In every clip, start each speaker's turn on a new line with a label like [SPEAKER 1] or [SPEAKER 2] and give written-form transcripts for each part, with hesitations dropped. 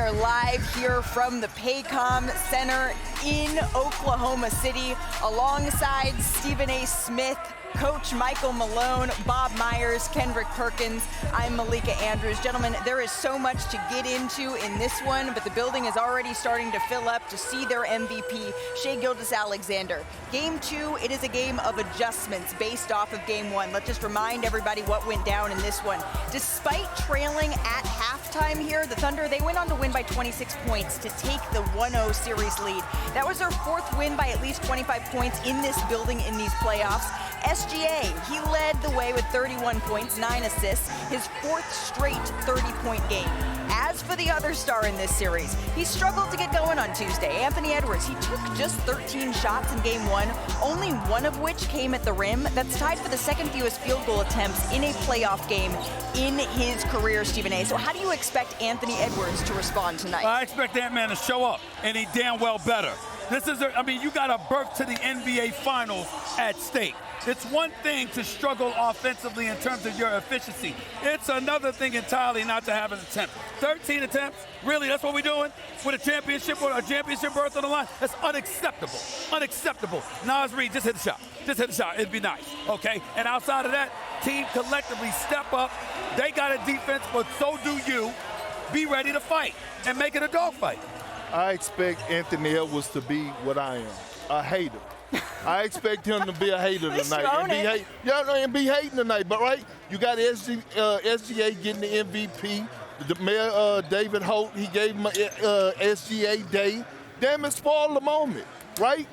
[SPEAKER 1] are live here from the Paycom Center in Oklahoma City alongside Stephen A. Smith, Coach Michael Malone, Bob Myers, Kendrick Perkins. I'm Malika Andrews. Gentlemen, there is so much to get into in this one, but the building is already starting to fill up to see their MVP, Shai Gilgeous-Alexander. Game 2, it is a game of adjustments based off of Game 1. Let's just remind everybody what went down in this one. Despite trailing at halftime here, the Thunder, they went on to win by 26 points to take the 1-0 series lead. That was their 4th win by at least 25 points in this building in these playoffs. SGA, he led the way with 31 points, 9 assists, his 4th straight 30-point game. As for the other star in this series, he struggled to get going on Tuesday. Anthony Edwards, he took just 13 shots in Game 1, only 1 of which came at the rim. That's tied for the 2nd fewest field goal attempts in a playoff game in his career, Stephen A. So how do you expect Anthony Edwards to respond tonight?
[SPEAKER 2] I expect that man to show up, and he damn well better. This is, you got a berth to the NBA Finals at stake. It's one thing to struggle offensively in terms of your efficiency. It's another thing entirely not to have an attempt. 13 attempts? Really, that's what we're doing? With a championship or a championship berth on the line? That's unacceptable. Unacceptable. Nas Reed, just hit the shot. Just hit the shot. It'd be nice, okay? And outside of that, team collectively step up. They got a defense, but so do you. Be ready to fight and make it a dogfight.
[SPEAKER 3] I expect Anthony Edwards to be what I am, a hater. I expect him to be a hater tonight. And be hating tonight. But, right, you got SGA getting the MVP. The mayor, David Holt, he gave him a SGA day. Damn it, spoil the moment, right?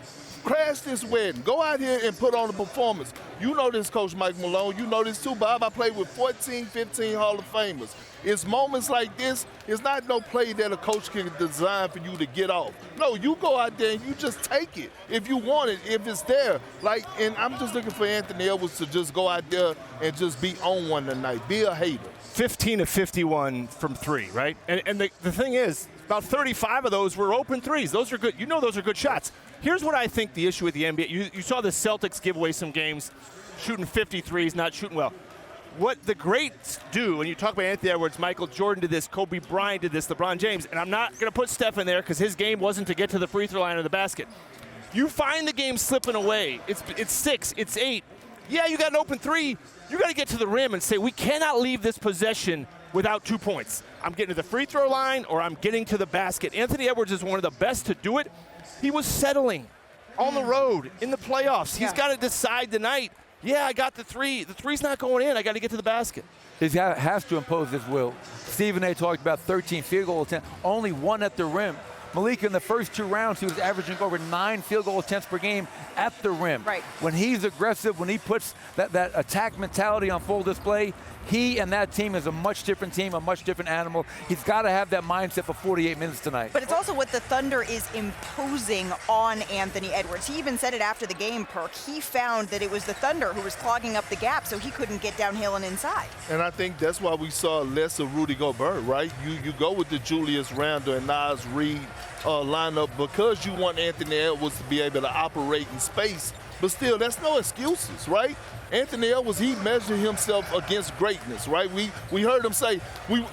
[SPEAKER 3] Crash this wedding. Go out here and put on a performance. You know this, Coach Mike Malone. You know this, too, Bob. I played with 14, 15 Hall of Famers. It's moments like this. It's not no play that a coach can design for you to get off. No, you go out there and you just take it if you want it, if it's there. And I'm just looking for Anthony Edwards to just go out there and just be on one tonight. Be a hater.
[SPEAKER 4] 15 of 51 from 3, right? And the thing is, about 35 of those were open threes. Those are good. You know those are good shots. Here's what I think the issue with the NBA. You saw the Celtics give away some games, shooting 53s, not shooting well. What the greats do, when you talk about Anthony Edwards, Michael Jordan did this, Kobe Bryant did this, LeBron James, and I'm not going to put Steph in there because his game wasn't to get to the free throw line or the basket. You find the game slipping away. It's 6, it's 8. Yeah, you got an open 3. You got to get to the rim and say, we cannot leave this possession without 2 points. I'm getting to the free throw line or I'm getting to the basket. Anthony Edwards is one of the best to do it. He was settling on the road in the playoffs. He's got to decide tonight. Yeah, I got the 3. The 3's not going in. I got to get to the basket.
[SPEAKER 5] He has to impose his will. Stephen A. talked about 13 field goal attempts, only 1 at the rim. Malika, in the first 2 rounds, he was averaging over 9 field goal attempts per game at the rim.
[SPEAKER 1] Right.
[SPEAKER 5] When he's aggressive, when he puts that attack mentality on full display, he and that team is a much different team, a much different animal. He's got to have that mindset for 48 minutes tonight.
[SPEAKER 1] But it's also what the Thunder is imposing on Anthony Edwards. He even said it after the game, Perk. He found that it was the Thunder who was clogging up the gap, so he couldn't get downhill and inside.
[SPEAKER 3] And I think that's why we saw less of Rudy Gobert, right? You go with the Julius Randle and Nas Reed lineup because you want Anthony Edwards to be able to operate in space. But still, that's no excuses, right? Anthony Edwards, he measured himself against greatness, right? We heard him say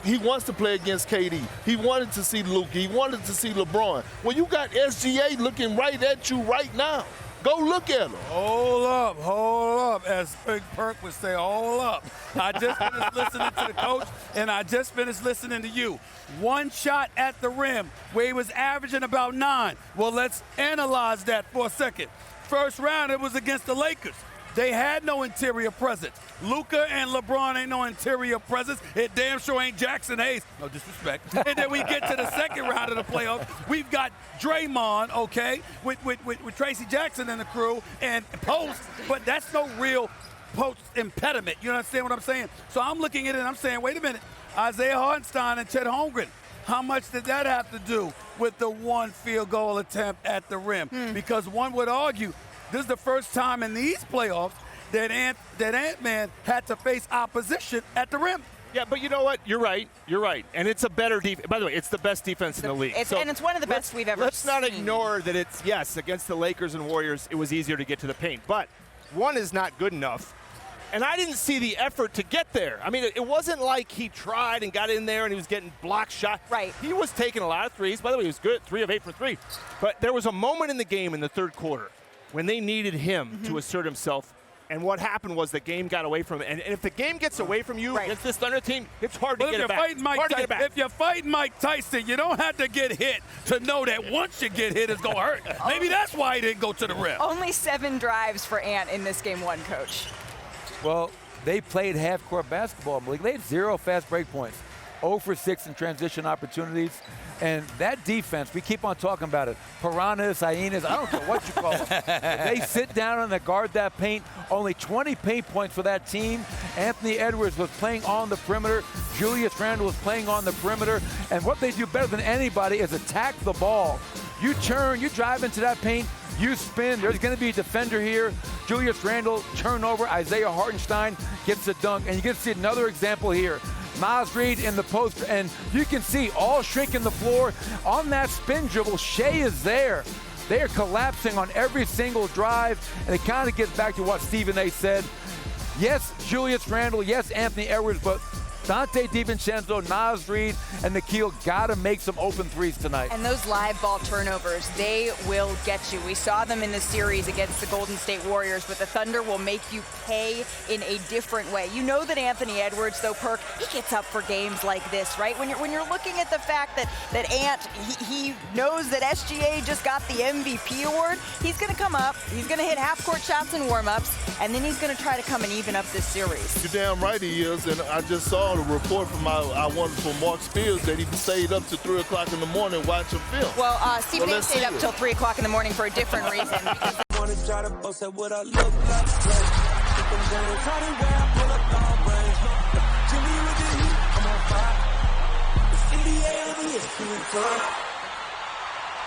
[SPEAKER 3] he wants to play against KD. He wanted to see Luka. He wanted to see LeBron. Well, you got SGA looking right at you right now. Go look at him.
[SPEAKER 2] Hold up. As Big Perk would say, hold up. I just finished listening to the coach, and I just finished listening to you. 1 shot at the rim, where he was averaging about 9. Well, let's analyze that for a second. First round, it was against the Lakers. They had no interior presence. Luka and LeBron ain't no interior presence. It damn sure ain't Jackson Hayes. No disrespect. And then we get to the second round of the playoffs. We've got Draymond, okay, with Tracy Jackson and the crew and post, but that's no real post impediment. You understand what I'm saying? So I'm looking at it and I'm saying, wait a minute. Isaiah Hartenstein and Chet Holmgren, how much did that have to do with the 1 field goal attempt at the rim? Because one would argue this is the first time in these playoffs that Ant-Man had to face opposition at the rim.
[SPEAKER 4] Yeah, but you know what? You're right. And it's a better defense. By the way, it's the best defense in the league.
[SPEAKER 1] And it's one of the best we've ever
[SPEAKER 4] Let's
[SPEAKER 1] seen.
[SPEAKER 4] not ignore that it's, yes, against the Lakers and Warriors, it was easier to get to the paint. But 1 is not good enough. And I didn't see the effort to get there. I mean, it wasn't like he tried and got in there and he was getting block shot.
[SPEAKER 1] Right.
[SPEAKER 4] He was taking a lot of threes. By the way, he was good, 3 of 8 for 3. But there was a moment in the game in the third quarter when they needed him to assert himself. And what happened was the game got away from him. And if the game gets away from you against this Thunder team, it's hard to get it back.
[SPEAKER 2] If you're fighting Mike Tyson, you don't have to get hit to know that once you get hit, it's going to hurt. Maybe that's why he didn't go to the rim.
[SPEAKER 1] Only 7 drives for Ant in this game 1, Coach.
[SPEAKER 5] Well, they played half-court basketball, Malik. They had 0 fast break points, 0 for 6 in transition opportunities. And that defense, we keep on talking about it. Piranhas, hyenas, I don't know what you call them. They sit down and they guard that paint. Only 20 paint points for that team. Anthony Edwards was playing on the perimeter. Julius Randle was playing on the perimeter. And what they do better than anybody is attack the ball. You turn, you drive into that paint, you spin. There's going to be a defender here. Julius Randle, turnover. Isaiah Hartenstein gets the dunk. And you get to see another example here. Miles Reed in the post, and you can see all shrinking the floor. On that spin dribble, Shea is there. They are collapsing on every single drive, and it kind of gets back to what Stephen A. said. Yes, Julius Randle, yes, Anthony Edwards, but Dante DiVincenzo, Miles Reed, and Nikhil got to make some open threes tonight.
[SPEAKER 1] And those live ball turnovers, they will get you. We saw them in the series against the Golden State Warriors, but the Thunder will make you pay in a different way. You know that Anthony Edwards, though, Perk, he gets up for games like this, right? When you're looking at the fact that Ant, he knows that SGA just got the MVP award, he's going to come up, he's going to hit half-court shots and warm-ups, and then he's going to try to come and even up this series.
[SPEAKER 3] You're damn right he is, and I just saw a report from our wonderful Mark Spears that he stayed up to 3 o'clock in the morning watching film.
[SPEAKER 1] Well, Stephen A. stayed up till 3 o'clock in the morning for a different reason. Because
[SPEAKER 6] wanna try to boast at what I look like. Think I'm gonna try to wear, pull up long range. Jimmy with the heat, I'm on fire. It's NBA over here,